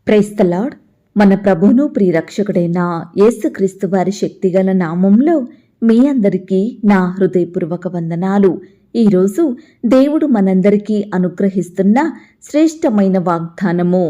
Praise the lord. మన ప్రభువును ప్రియరక్షకుడైన యేసుక్రీస్తు వారి శక్తిగల నామంలో మీ అందరికీ నా హృదయపూర్వక వందనాలు. ఈరోజు దేవుడు మనందరికీ అనుగ్రహిస్తున్న శ్రేష్టమైన వాగ్దానము.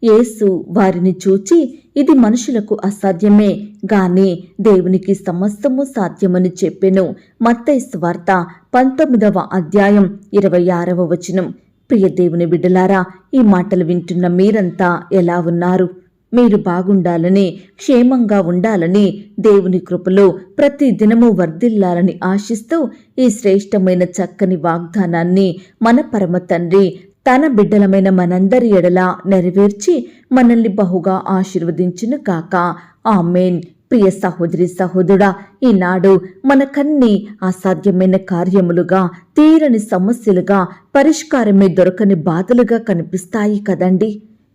యేసు వారిని చూచి, ఇది మనుషులకు అసాధ్యమే గాని దేవునికి సమస్తము సాధ్యమని చెప్పెను. మత్తయి సువార్త 19వ అధ్యాయం 26వ వచనం. ప్రియ దేవుని బిడ్డలారా, ఈ మాటలు వింటున్న మీరంతా ఎలా ఉన్నారు? మీరు బాగుండాలని, క్షేమంగా ఉండాలని, దేవుని కృపలో ప్రతి దినము వర్ధిల్లాలని ఆశిస్తూ ఈ శ్రేష్టమైన చక్కని వాగ్దానాన్ని మన పరమ తండ్రి తన బిడ్డలమైన మనందరి ఎడల నెరవేర్చి మనల్ని బహుగా ఆశీర్వదించును కాక. ఆమేన్. ప్రియ సహోదరి సహోదరుడా, ఈనాడు మనకన్నీ అసాధ్యమైన కార్యములుగా, తీరని సమస్యలుగా, పరిష్కారమే దొరకని బాధలుగా కనిపిస్తాయి కదండి.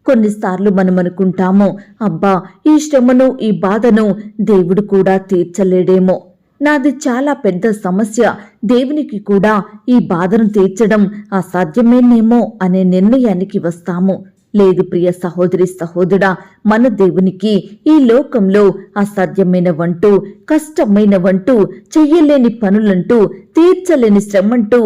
కొన్నిసార్లు మనం అనుకుంటాము, అబ్బా, ఈ శ్రమను, ఈ బాధను దేవుడు కూడా తీర్చలేడేమో, నాది చాలా పెద్ద సమస్య, దేవునికి కూడా ఈ బాధను తీర్చడం అసాధ్యమేనేమో అనే నిర్ణయానికి వస్తాము. లేదు ప్రియ సహోదరి సహోదరుడా, మన దేవునికి ఈ లోకంలో అసాధ్యమైనవంటూ, కష్టమైనవంటూ, చెయ్యలేని పనులంటూ, తీర్చలేని శ్రమంటూ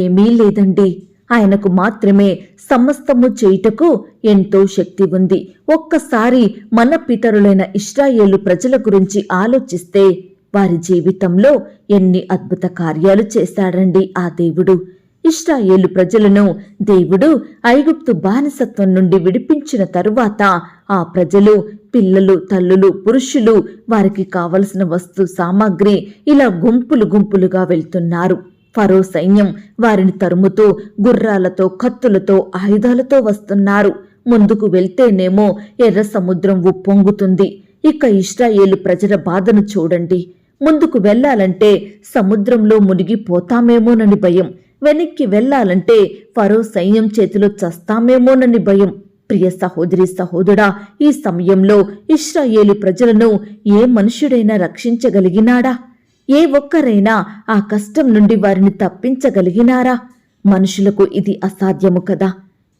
ఏమీ లేదండి. ఆయనకు మాత్రమే సమస్తము చేయుటకు ఎంతో శక్తి ఉంది. ఒక్కసారి మన పితరులైన ఇశ్రాయేలు ప్రజల గురించి ఆలోచిస్తే వారి జీవితంలో ఎన్ని అద్భుత కార్యాలు చేశాడండి ఆ దేవుడు. ఇశ్రాయేలు ప్రజలను దేవుడు ఐగుప్తు బానిసత్వం నుండి విడిపించిన తరువాత ఆ ప్రజలు, పిల్లలు, తల్లులు, పురుషులు, వారికి కావలసిన వస్తు సామాగ్రి ఇలా గుంపులు గుంపులుగా వెళ్తున్నారు. ఫరో సైన్యం వారిని తరుముతూ గుర్రాలతో, కత్తులతో, ఆయుధాలతో వస్తున్నారు. ముందుకు వెళ్తేనేమో ఎర్ర సముద్రం ఉప్పొంగుతుంది. ఇక ఇశ్రాయేలు ప్రజల బాధను చూడండి. ముందుకు వెళ్లాలంటే సముద్రంలో మునిగిపోతామేమోనని భయం, వెనక్కి వెళ్లాలంటే ఫరో సైన్యం చేతిలో చస్తామేమోనని భయం. ప్రియ సహోదరి సహోదరుడా, ఈ సమయంలో ఇశ్రాయేలు ప్రజలను ఏ మనుష్యుడైనా రక్షించగలిగినాడా? ఏ ఒక్కరైనా ఆ కష్టం నుండి వారిని తప్పించగలిగినారా? మనుషులకు ఇది అసాధ్యము కదా.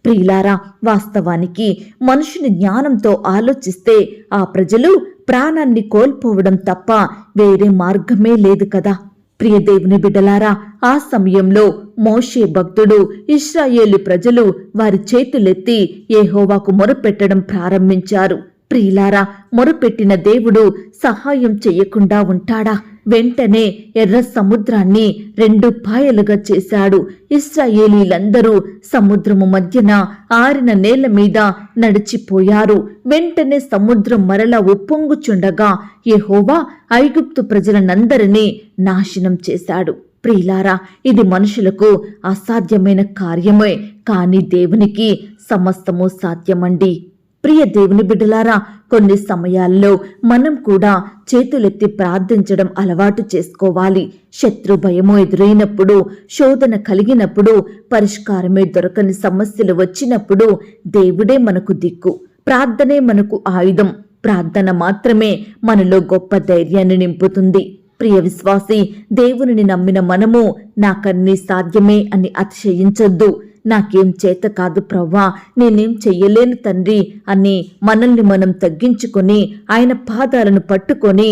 ప్రియులారా, వాస్తవానికి మనుషుని జ్ఞానంతో ఆలోచిస్తే ఆ ప్రజలు ప్రాణాన్ని కోల్పోవడం తప్ప వేరే మార్గమే లేదు కదా. ప్రియ దేవుని బిడ్డలారా, ఆ సమయంలో మోషే భక్తుడు, ఇశ్రాయేలు ప్రజలు వారి చేతులెత్తి యెహోవాకు మొరపెట్టడం ప్రారంభించారు. ప్రియులారా, మొరపెట్టిన దేవుడు సహాయం చెయ్యకుండా ఉంటాడా? వెంటనే ఎర్ర సముద్రాన్ని 2 పాయలుగా చేశాడు. ఇశ్రాయేలీలందరూ సముద్రము మధ్యన ఆరిన నేల మీద నడిచిపోయారు. వెంటనే సముద్రం మరలా ఉప్పొంగుచుండగా యెహోవా ఐగుప్తు ప్రజలనందరినీ నాశనం చేశాడు. ప్రియులారా, ఇది మనుషులకు అసాధ్యమైన కార్యమే, కానీ దేవునికి సమస్తము సాధ్యమండి. ప్రియ దేవుని బిడ్డలారా, కొన్ని సమయాల్లో మనం కూడా చేతులెత్తి ప్రార్థించడం అలవాటు చేసుకోవాలి. శత్రు భయము ఎదురైనప్పుడు, శోధన కలిగినప్పుడు, పరిష్కారమే దొరకని సమస్యలు వచ్చినప్పుడు దేవుడే మనకు దిక్కు, ప్రార్థనే మనకు ఆయుధం. ప్రార్థన మాత్రమే మనలో గొప్ప ధైర్యాన్ని నింపుతుంది. ప్రియ విశ్వాసి, దేవునిని నమ్మిన మనము నాకన్నీ సాధ్యమే అని అతిశయించొద్దు. నాకేం చేత కాదు ప్రవ్వా, నేనేం చెయ్యలేను తండ్రి అని మనల్ని మనం తగ్గించుకొని ఆయన పాదాలను పట్టుకొని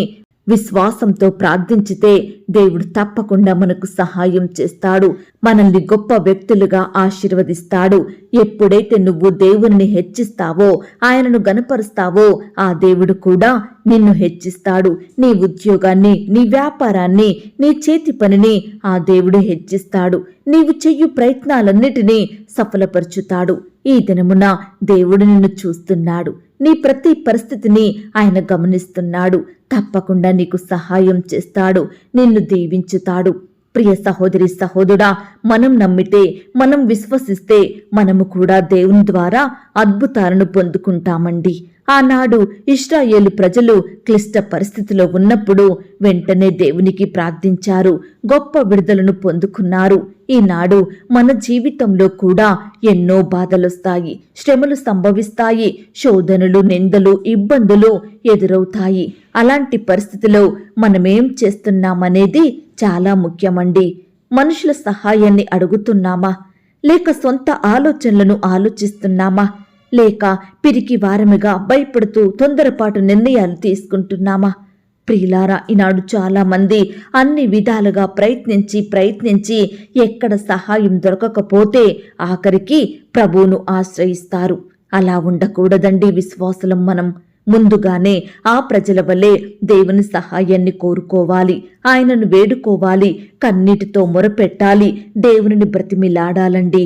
విశ్వాసంతో ప్రార్థించితే దేవుడు తప్పకుండా మనకు సహాయం చేస్తాడు. మనల్ని గొప్ప వ్యక్తులుగా ఆశీర్వదిస్తాడు. ఎప్పుడైతే నువ్వు దేవుని హెచ్చిస్తావో, ఆయనను గనపరుస్తావో, ఆ దేవుడు కూడా నిన్ను హెచ్చిస్తాడు. నీ ఉద్యోగాన్ని, నీ వ్యాపారాన్ని, నీ చేతి పనిని ఆ దేవుడు హెచ్చిస్తాడు. నీవు చెయ్యు ప్రయత్నాలన్నిటినీ సఫలపరుచుతాడు. ఈ దినమున దేవుడు నిన్ను చూస్తున్నాడు. నీ ప్రతి పరిస్థితిని ఆయన గమనిస్తున్నాడు. తప్పకుండా నీకు సహాయం చేస్తాడు, నిన్ను దీవించుతాడు. ప్రియ సహోదరి సహోదరుడా, మనం నమ్మితే, మనం విశ్వసిస్తే మనము కూడా దేవుని ద్వారా అద్భుతాలను పొందుకుంటామండి. ఆనాడు ఇశ్రాయేలు ప్రజలు క్లిష్ట పరిస్థితిలో ఉన్నప్పుడు వెంటనే దేవునికి ప్రార్థించారు, గొప్ప విడుదలను పొందుకున్నారు. ఈనాడు మన జీవితంలో కూడా ఎన్నో బాధలొస్తాయి, శ్రమలు సంభవిస్తాయి, శోధనలు, నిందలు, ఇబ్బందులు ఎదురవుతాయి. అలాంటి పరిస్థితిలో మనమేం చేస్తున్నామనేది చాలా ముఖ్యమండి. మనుషుల సహాయాన్ని అడుగుతున్నామా, లేక సొంత ఆలోచనలను ఆలోచిస్తున్నామా, లేక పిరికి వారముగా భయపడుతూ తొందరపాటు నిర్ణయాలు తీసుకుంటున్నామా? ప్రియులారా, ఈనాడు చాలా మంది అన్ని విధాలుగా ప్రయత్నించి ఎక్కడ సహాయం దొరకకపోతే ఆఖరికి ప్రభువును ఆశ్రయిస్తారు. అలా ఉండకూడదండి విశ్వాసులం మనం. ముందుగానే ఆ ప్రజల వలె దేవుని సహాయాన్ని కోరుకోవాలి, ఆయనను వేడుకోవాలి, కన్నీటితో మొరపెట్టాలి, దేవునిని బ్రతిమిలాడాలండి.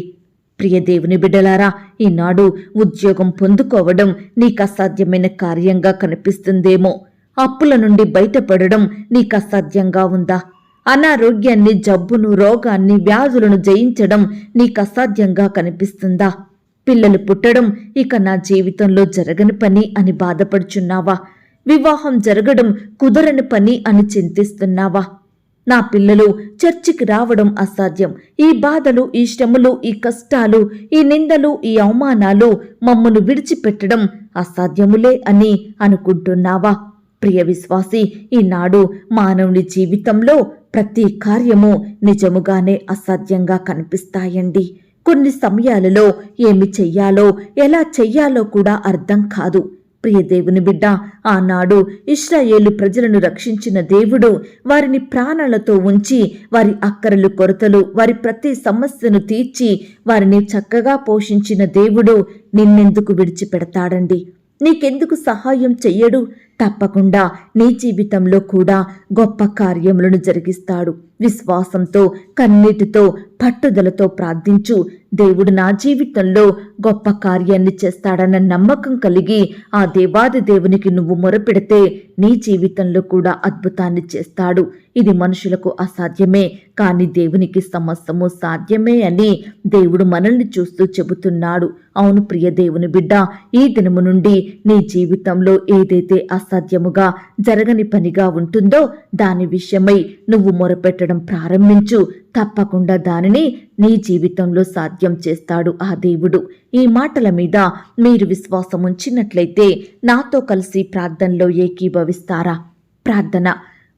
ప్రియ దేవుని బిడ్డలారా, ఈనాడు ఉద్యోగం పొందుకోవడం నీకు అసాధ్యమైన కార్యంగా కనిపిస్తుందేమో. అప్పుల నుండి బయటపడడం నీకు అసాధ్యంగా ఉందా? అనారోగ్యాన్ని, జబ్బును, రోగాన్ని, వ్యాధులను జయించడం నీకు అసాధ్యంగా కనిపిస్తుందా? పిల్లలు పుట్టడం ఇక నా జీవితంలో జరగని పని అని బాధపడుచున్నావా? వివాహం జరగడం కుదరని పని అని చింతిస్తున్నావా? నా పిల్లలు చర్చికి రావడం అసాధ్యం, ఈ బాధలు, ఈ శ్రమలు, ఈ కష్టాలు, ఈ నిందలు, ఈ అవమానాలు మమ్మను విడిచిపెట్టడం అసాధ్యములే అని అనుకుంటున్నావా? ప్రియ విశ్వాసి, ఈనాడు మానవుని జీవితంలో ప్రతి కార్యము నిజముగానే అసాధ్యంగా కనిపిస్తాయండి. కొన్ని సమయాలలో ఏమి చెయ్యాలో, ఎలా చెయ్యాలో కూడా అర్థం కాదు. ప్రియ దేవుని బిడ్డ, ఆనాడు ఇశ్రాయేలు ప్రజలను రక్షించిన దేవుడు వారిని ప్రాణాలతో ఉంచి వారి అక్కరలు, కొరతలు, వారి ప్రతి సమస్యను తీర్చి వారిని చక్కగా పోషించిన దేవుడు నిన్నెందుకు విడిచిపెడతాడండి? నీకెందుకు సహాయం చెయ్యడు? తప్పకుండా నీ జీవితంలో కూడా గొప్ప కార్యములను జరిగిస్తాడు. విశ్వాసంతో, కన్నీటితో, పట్టుదలతో ప్రార్థించు. దేవుడు నా జీవితంలో గొప్ప కార్యాన్ని చేస్తాడన్న నమ్మకం కలిగి ఆ దేవాది దేవునికి నువ్వు మొరపెడితే నీ జీవితంలో కూడా అద్భుతాన్ని చేస్తాడు. ఇది మనుషులకు అసాధ్యమే, కానీ దేవునికి సమస్తము సాధ్యమే అని దేవుడు మనల్ని చూస్తూ చెబుతున్నాడు. అవును ప్రియ దేవుని బిడ్డ, ఈ దినము నుండి నీ జీవితంలో ఏదైతే అసాధ్యముగా, జరగని పనిగా ఉంటుందో దాని విషయమై నువ్వు మొరపెట్టడం ప్రారంభించు. తప్పకుండా దానిని నీ జీవితంలో సాధ్యం చేస్తాడు ఆ దేవుడు. ఈ మాటల మీద మీరు విశ్వాసం ఉంచినట్లయితే నాతో కలిసి ప్రార్థనలో ఏకీభవిస్తారా? ప్రార్థన.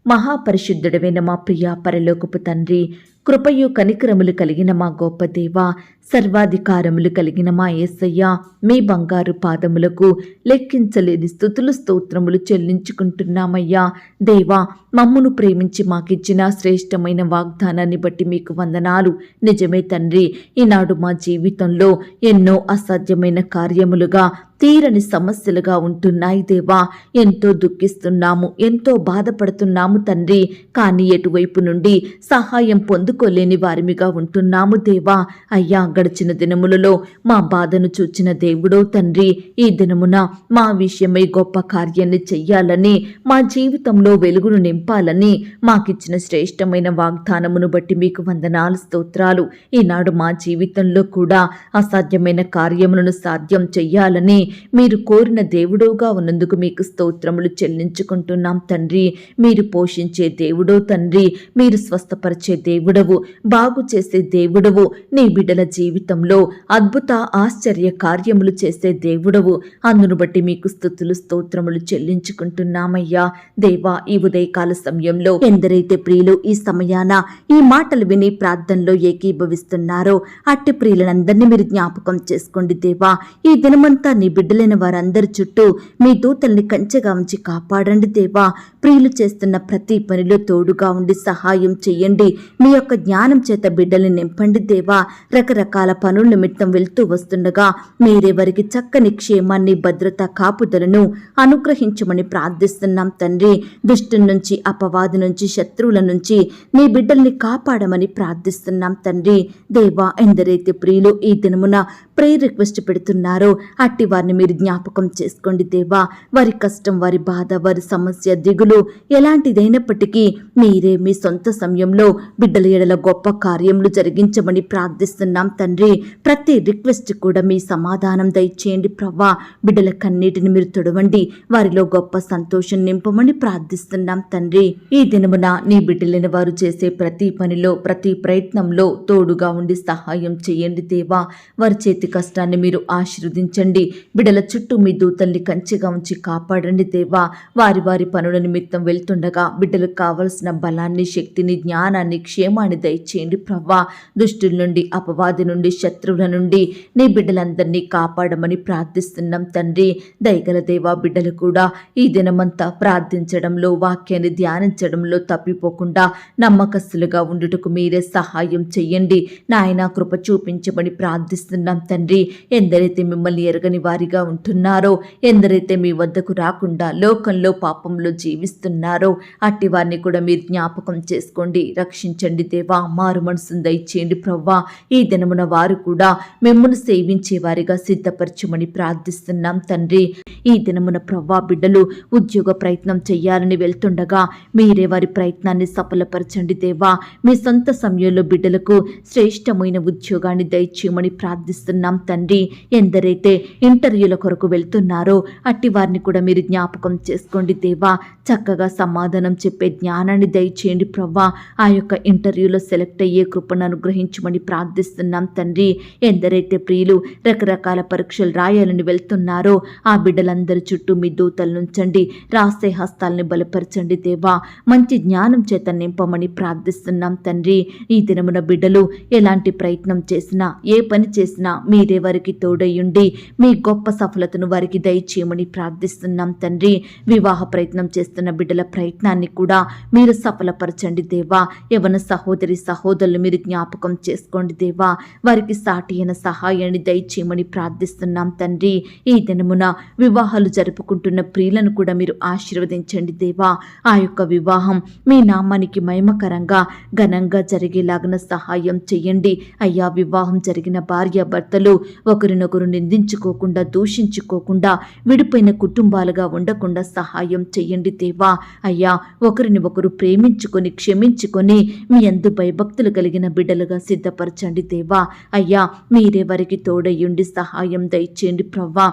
మహాపరిశుద్ధుడైన మా ప్రియ పరలోకపు తండ్రి, కృపయు కనికరములు కలిగిన మా గొప్ప దేవా, సర్వాధికారములు కలిగిన మా యేసయ్య, మీ బంగారు పాదములకు లెక్కించలేని స్తుతులు, స్తోత్రములు చెల్లించుకుంటున్నామయ్యా. దేవా, మమ్మును ప్రేమించి మాకిచ్చిన శ్రేష్టమైన వాగ్దానాన్ని బట్టి మీకు వందనాలు. నిజమే తండ్రి, ఈనాడు మా జీవితంలో ఎన్నో అసాధ్యమైన కార్యములుగా, తీరని సమస్యలుగా ఉంటున్నాయి దేవా. ఎంతో దుఃఖిస్తున్నాము, ఎంతో బాధపడుతున్నాము తండ్రి. కానీ ఎటువైపు నుండి సహాయం పొందుకోలేని వారిమిగా ఉంటున్నాము దేవా. అయ్యా, గడిచిన దినములలో మా బాధను చూచిన దేవుడో తండ్రి, ఈ దినమున మా విషయమై గొప్ప కార్యాన్ని చెయ్యాలని, మా జీవితంలో వెలుగును నింపాలని మాకిచ్చిన శ్రేష్టమైన వాగ్దానమును బట్టి మీకు వందనాలు, స్తోత్రాలు. ఈనాడు మా జీవితంలో కూడా అసాధ్యమైన కార్యములను సాధ్యం చెయ్యాలని మీరు కోరిన దేవుడుగా ఉన్నందుకు మీకు స్తోత్రములు చెల్లించుకుంటున్నాం తండ్రి. మీరు పోషించే దేవుడో తండ్రి, మీరు స్వస్థపరిచే దేవుడవు, బాగు చేసే దేవుడవు, నీ బిడ్డల జీవితంలో అద్భుత ఆశ్చర్య కార్యములు చేసే దేవుడవు. అందును బట్టి మీకు స్తుతులు, స్తోత్రములు చెల్లించుకుంటున్నామయ్యా. దేవా, ఈ ఉదయకాల సమయంలో ఎందరైతే ప్రియులు ఈ సమయాన ఈ మాటలు విని ప్రార్థనలో ఏకీభవిస్తున్నారో అట్టి ప్రియులందరినీ మీరు జ్ఞాపకం చేసుకోండి దేవా. ఈ దినమంతా నీ బిడ్డలైన వారందరి చుట్టూ మీ దూతల్ని కంచెగా ఉంచి కాపాడండి దేవా. ప్రియులు చేస్తున్న ప్రతి పనిలో తోడుగా ఉండి సహాయం చెయ్యండి. మీ యొక్క జ్ఞానం చేత బిడ్డల్ని నింపండి దేవా. రకరకాల పనుల నిమిత్తం వెళ్తూ వస్తుండగా మీరే వారికి చక్కని క్షేమాన్ని, భద్రత, కాపుదలను అనుగ్రహించమని ప్రార్థిస్తున్నాం తండ్రి. దుష్టుల నుంచి, అపవాది నుంచి, శత్రువుల నుంచి నీ బిడ్డల్ని కాపాడమని ప్రార్థిస్తున్నాం తండ్రి. దేవా, ఎందరైతే ప్రియులు ఈ దినమున ప్రేయర్ రిక్వెస్ట్ పెడుతున్నారో అట్టి వారిని మీరు జ్ఞాపకం చేసుకోండి దేవా. వారి కష్టం, వారి బాధ, వారి సమస్య, దిగులు ఎలాంటిదైనప్పటికీ మీరే మీ సొంత సమయంలో బిడ్డల ఎడల గొప్ప కార్యములు జరిగించమని ప్రార్థిస్తున్నాం తండ్రి. ప్రతి రిక్వెస్ట్ కూడా మీ సమాధానం దయచేయండి ప్రవ్వా. బిడ్డల కన్నీటిని మీరు తొడవండి, వారిలో గొప్ప సంతోషం నింపమని ప్రార్థిస్తున్నాం తండ్రి. ఈ దినమున నీ బిడ్డలైన వారు చేసే ప్రతి పనిలో, ప్రతి ప్రయత్నంలో తోడుగా ఉండి సహాయం చేయండి దేవా. వారి చేతి కష్టాన్ని మీరు ఆశీర్వదించండి. బిడ్డల చుట్టూ మీ దూతల్ని కంచెగా ఉంచి కాపాడండి దేవా. వారి వారి పనుల నిమిత్తం వెళ్తుండగా బిడ్డలకు కావలసిన బలాన్ని, శక్తిని, జ్ఞానాన్ని, క్షేమాన్ని దయచేయండి ప్రవ్వా. దుష్టుల నుండి, అపవాది నుండి, శత్రువుల నుండి నీ బిడ్డలందరినీ కాపాడమని ప్రార్థిస్తున్నాం తండ్రి. దయగల దేవా, బిడ్డలు కూడా ఈ దినమంతా ప్రార్థించడంలో, వాక్యాన్ని ధ్యానించడంలో తప్పిపోకుండా నమ్మకస్తులుగా ఉండుటకు మీరే సహాయం చెయ్యండి నాయన. కృప చూపించమని ప్రార్థిస్తున్నాం తండ్రి. ఎందరైతే మిమ్మల్ని ఎరగని వారిగా ఉంటున్నారో, ఎందరైతే మీ వద్దకు రాకుండా లోకంలో పాపంలో జీవిస్తున్నారో అట్టి వారిని కూడా మీరు జ్ఞాపకం చేసుకోండి, రక్షించండి దేవా. మారు మనసును దయచేయండి ప్రవ్వా. ఈ దినమున వారు కూడా మిమ్మల్ని సేవించే వారిగా సిద్ధపరచమని ప్రార్థిస్తున్నాం తండ్రి. ఈ దినమున ప్రవ్వా, బిడ్డలు ఉద్యోగ ప్రయత్నం చెయ్యాలని వెళ్తుండగా మీరే వారి ప్రయత్నాన్ని సఫలపరచండి దేవా. మీ సొంత సమయంలో బిడ్డలకు శ్రేష్టమైన ఉద్యోగాన్ని దయచేయమని ప్రార్థిస్తున్నాం తండ్రి. ఎందరైతే ఇంటర్వ్యూల కొరకు వెళ్తున్నారో అట్టి వారిని కూడా మీరు జ్ఞాపకం చేసుకోండి దేవా. చక్కగా సమాధానం చెప్పే జ్ఞానాన్ని దయచేయండి ప్రవ్వా. ఆ యొక్క ఇంటర్వ్యూలో సెలెక్ట్ అయ్యే కృపను అనుగ్రహించమని ప్రార్థిస్తున్నాం తండ్రి. ఎందరైతే ప్రియులు రకరకాల పరీక్షలు రాయాలని వెళ్తున్నారో ఆ బిడ్డలందరి చుట్టూ మీ దూతలు నుంచండి, రాసే హస్తాలని బలపరచండి దేవా. మంచి జ్ఞానం చేత నింపమని ప్రార్థిస్తున్నాం తండ్రి. ఈ దినమున బిడ్డలు ఎలాంటి ప్రయత్నం చేసినా, ఏ పని చేసినా మీరే వారికి తోడయ్యుండి మీ గొప్ప సఫలతను వారికి దయచేయమని ప్రార్థిస్తున్నాం తండ్రి. వివాహ ప్రయత్నం చేస్తున్న బిడ్డల ప్రయత్నాన్ని కూడా మీరు సఫలపరచండి దేవా. యవన సహోదరి సహోదరులు మీరు జ్ఞాపకం చేసుకోండి దేవా. వారికి సాటి అయిన సహాయాన్ని దయచేయమని ప్రార్థిస్తున్నాం తండ్రి. ఈ దినమున వివాహాలు జరుపుకుంటున్న ప్రియులను కూడా మీరు ఆశీర్వదించండి దేవా. ఆ యొక్క వివాహం మీ నామానికి మహిమకరంగా ఘనంగా జరిగేలాగిన సహాయం చెయ్యండి అయ్యా. వివాహం జరిగిన భార్యాభర్తలు ఒకరినొకరు నిందించుకోకుండా, దూషించుకోకుండా, విడిపోయిన కుటుంబాలుగా ఉండకుండా సహాయం చెయ్యండి దేవా. అయ్యా, ఒకరిని ఒకరు ప్రేమించుకొని, క్షమించుకొని మీ యందు భయభక్తులు కలిగిన బిడ్డలుగా సిద్ధపరచండి దేవా. అయ్యా, మీరే వారికి తోడయ్యుండి సహాయం దయచేయండి ప్రవ్వా.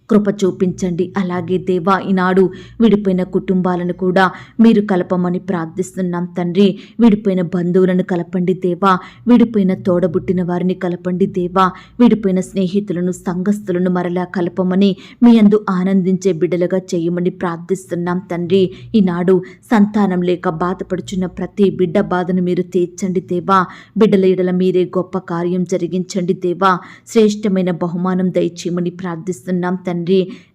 కృప చూపించండి. అలాగే దేవా, ఈనాడు విడిపోయిన కుటుంబాలను కూడా మీరు కలపమని ప్రార్థిస్తున్నాం తండ్రి. విడిపోయిన బంధువులను కలపండి దేవా. విడిపోయిన తోడబుట్టిన వారిని కలపండి దేవా. విడిపోయిన స్నేహితులను, సంఘస్థులను మరలా కలపమని మీ యందు ఆనందించే బిడ్డలుగా చేయమని ప్రార్థిస్తున్నాం తండ్రి. ఈనాడు సంతానం లేక బాధపడుచున్న ప్రతి బిడ్డ బాధను మీరు తీర్చండి దేవా. బిడ్డల ఎడల మీరే గొప్ప కార్యం జరిగించండి దేవా. శ్రేష్టమైన బహుమానం దయచేయమని ప్రార్థిస్తున్నాం తండ్రి.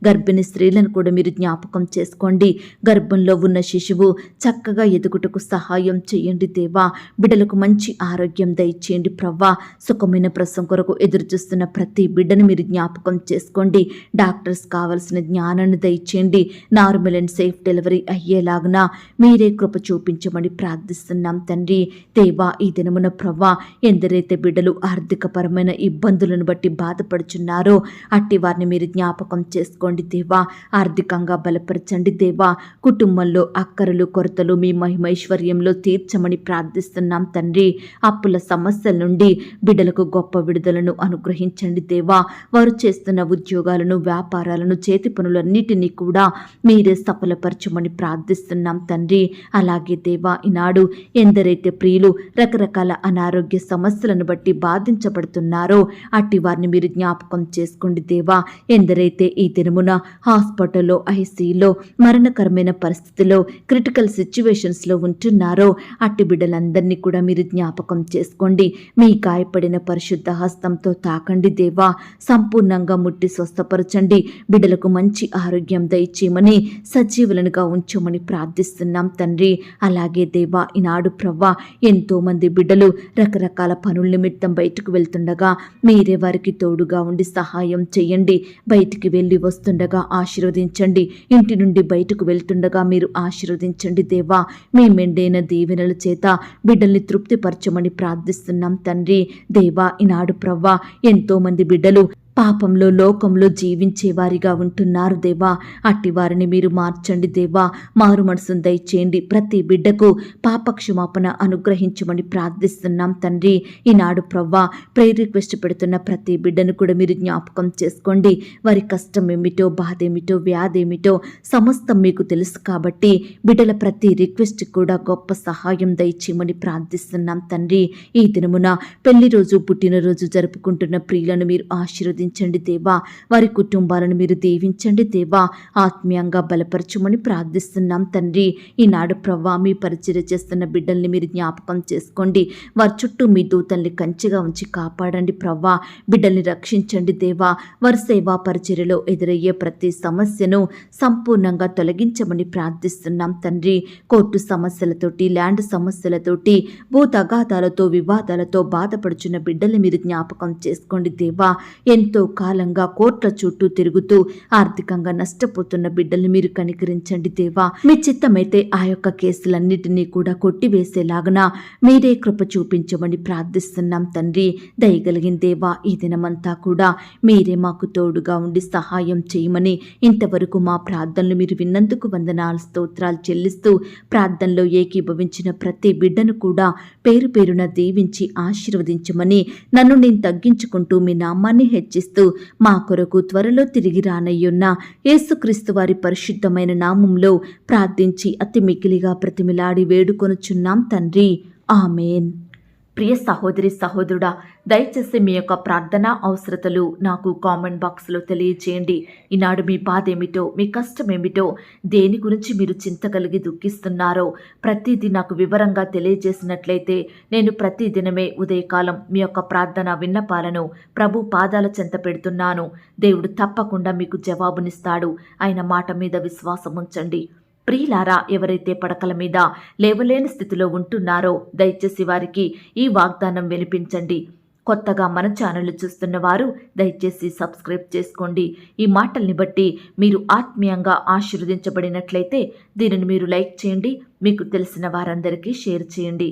గర్భిణీ స్త్రీలను కూడా మీరు జ్ఞాపకం చేసుకోండి. గర్భంలో ఉన్న శిశువు చక్కగా ఎదుగుటకు సహాయం చేయండి దేవా. బిడ్డలకు మంచి ఆరోగ్యం దయచేయండి ప్రవ్వా. సుఖమైన ప్రసవం కొరకు ఎదురు చూస్తున్న ప్రతి బిడ్డను మీరు జ్ఞాపకం చేసుకోండి. డాక్టర్స్ కావలసిన జ్ఞానాన్ని దయచేయండి. నార్మల్ అండ్ సేఫ్ డెలివరీ అయ్యేలాగున మీరే కృప చూపించమని ప్రార్థిస్తున్నాం తండ్రి. దేవా, ఈ దినమున ప్రవ్వా, ఎందరైతే బిడ్డలు ఆర్థికపరమైన ఇబ్బందులను బట్టి బాధపడుచున్నారో అట్టి వారిని మీరు జ్ఞాపకం చేసుకోండి దేవా. ఆర్థికంగా బలపరచండి దేవా. కుటుంబంలో అక్కరలు, కొరతలు మీ మహిమైశ్వర్యంలో తీర్చమని ప్రార్థిస్తున్నాం తండ్రి. అప్పుల సమస్యల నుండి బిడ్డలకు గొప్ప విడుదలను అనుగ్రహించండి దేవా. వారు చేస్తున్న ఉద్యోగాలను, వ్యాపారాలను, చేతి పనులన్నిటినీ కూడా మీరే సఫలపరచమని ప్రార్థిస్తున్నాం తండ్రి. అలాగే దేవా, ఈనాడు ఎందరైతే ప్రియులు రకరకాల అనారోగ్య సమస్యలను బట్టి బాధించబడుతున్నారో అట్టి వారిని మీరు జ్ఞాపకం చేసుకోండి దేవా. ఎందరైతే ఈ దినమున హాస్పిటల్లో, ఐసీలో, మరణకరమైన పరిస్థితిలో, క్రిటికల్ సిచ్యువేషన్స్లో ఉంటున్నారో అట్టి బిడ్డలందరినీ కూడా మీరు జ్ఞాపకం చేసుకోండి. మీ గాయపడిన పరిశుద్ధ హస్తంతో తాకండి దేవా. సంపూర్ణంగా ముట్టి స్వస్థపరచండి. బిడ్డలకు మంచి ఆరోగ్యం దయచేయమని, సజీవులనుగా ఉంచమని ప్రార్థిస్తున్నాం తండ్రి. అలాగే దేవా, ఈనాడు ప్రవ్వా, ఎంతో మంది బిడ్డలు రకరకాల పనుల నిమిత్తం బయటకు వెళ్తుండగా మీరే వారికి తోడుగా ఉండి సహాయం చేయండి. బయటికి వెళ్ళి వస్తుండగా ఆశీర్వదించండి. ఇంటి నుండి బయటకు వెళ్తుండగా మీరు ఆశీర్వదించండి దేవా. మీ మెండైన దీవెనల చేత బిడ్డల్ని తృప్తిపరచమని ప్రార్థిస్తున్నాం తండ్రి. దేవా, ఈనాడు ప్రవ్వా, ఎంతో మంది బిడ్డలు పాపంలో లోకంలో జీవించేవారిగా ఉంటున్నారు దేవా. అట్టి వారిని మీరు మార్చండి దేవా. మారు మనసును దయచేయండి. ప్రతి బిడ్డకు పాపక్షమాపణ అనుగ్రహించమని ప్రార్థిస్తున్నాం తండ్రి. ఈనాడు ప్రవ్వా ప్రేయర్ రిక్వెస్ట్ పెడుతున్న ప్రతి బిడ్డను కూడా మీరు జ్ఞాపకం చేసుకోండి. వారి కష్టం ఏమిటో, బాధ ఏమిటో, వ్యాధి ఏమిటో సమస్తం మీకు తెలుసు కాబట్టి బిడ్డల ప్రతి రిక్వెస్ట్ కూడా గొప్ప సహాయం దయచేయమని ప్రార్థిస్తున్నాం తండ్రి. ఈ దినమున పెళ్లి రోజు, పుట్టినరోజు జరుపుకుంటున్న ప్రియులను మీరు ఆశీర్వదించండి దేవా. వారి కుటుంబాలను మీరు దీవించండి దేవా. ఆత్మీయంగా బలపరచమని ప్రార్థిస్తున్నాం తండ్రి. ఈనాడు ప్రవ్వా మీ పరిచర్య చేస్తున్న బిడ్డల్ని మీరు జ్ఞాపకం చేసుకోండి. వారి చుట్టూ మీ దూతల్ని కంచెగా ఉంచి కాపాడండి ప్రవ్వా. బిడ్డల్ని రక్షించండి దేవా. వారి సేవా పరిచర్యలో ఎదురయ్యే ప్రతి సమస్యను సంపూర్ణంగా తొలగించమని ప్రార్థిస్తున్నాం తండ్రి. కోర్టు సమస్యలతోటి, ల్యాండ్ సమస్యలతోటి, భూ తగాదాలతో, వివాదాలతో బాధపడుచున్న బిడ్డల్ని మీరు జ్ఞాపకం చేసుకోండి దేవా. ఎంతో కాలంగా కోర్టుల చుట్టూ తిరుగుతూ ఆర్థికంగా నష్టపోతున్న బిడ్డల్ని మీరు కనికరించండి దేవా. మీ చిత్తమైతే ఆ యొక్క కేసులన్నిటినీ కూడా కొట్టివేసేలాగన మీరే కృప చూపించమని ప్రార్థిస్తున్నాం తండ్రి. దయగలిగిన దేవా, ఈ దినమంతా కూడా మీరే మాకు తోడుగా ఉండి సహాయం చేయమని, ఇంతవరకు మా ప్రార్థనలు మీరు విన్నందుకు వందనాలు, స్తోత్రాలు చెల్లిస్తూ ప్రార్థనలో ఏకీభవించిన ప్రతి బిడ్డను కూడా పేరు పేరున దీవించి ఆశీర్వదించమని, నన్ను నేను తగ్గించుకుంటూ మీ నామాన్ని హెచ్చిస్తూ మా కొరకు త్వరలో తిరిగి రానయ్యున్న యేసుక్రీస్తు వారి పరిశుద్ధమైన నామంలో ప్రార్థించి అతి మికిలిగా ప్రతిమిలాడి వేడుకొనుచున్నాం తండ్రి. ఆమేన్. ప్రియ సహోదరి సహోదరుడా, దయచేసి మీ యొక్క ప్రార్థన అవసరతలు నాకు కామెంట్ బాక్స్లో తెలియచేయండి. ఈనాడు మీ బాధ ఏమిటో, మీ కష్టం ఏమిటో, దేని గురించి మీరు చింత కలిగి దుఃఖిస్తున్నారో ప్రతిదీ నాకు వివరంగా తెలియజేసినట్లయితే నేను ప్రతిదినమే ఉదయకాలం మీ యొక్క ప్రార్థన విన్నపాలను ప్రభు పాదాల చెంత పెడుతున్నాను. దేవుడు తప్పకుండా మీకు జవాబునిస్తాడు. ఆయన మాట మీద విశ్వాసం ఉంచండి. ప్రియులారా, ఎవరైతే పడకల మీద లేవలేని స్థితిలో ఉంటున్నారో దయచేసి వారికి ఈ వాగ్దానం వినిపించండి. కొత్తగా మన ఛానల్ చూస్తున్న వారు దయచేసి సబ్స్క్రైబ్ చేసుకోండి. ఈ మాటల్ని బట్టి మీరు ఆత్మీయంగా ఆశీర్వదించబడినట్లయితే దీనిని మీరు లైక్ చేయండి, మీకు తెలిసిన వారందరికీ షేర్ చేయండి.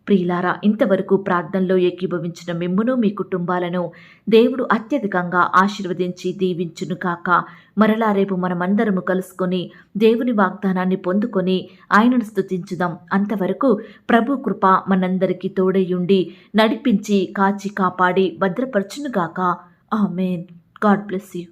ప్రియులారా, ఇంతవరకు ప్రార్థనలో ఏకీభవించిన మిమ్మును, మీ కుటుంబాలను దేవుడు అత్యధికంగా ఆశీర్వదించి దీవించును కాక. మరలా రేపు మనమందరము కలుసుకొని దేవుని వాగ్దానాన్ని పొందుకొని ఆయనను స్తుతించుదాం. అంతవరకు ప్రభు కృప మనందరికీ తోడయ్యుండి నడిపించి కాచి కాపాడి భద్రపరచునుగాక. ఆమేన్. God bless you.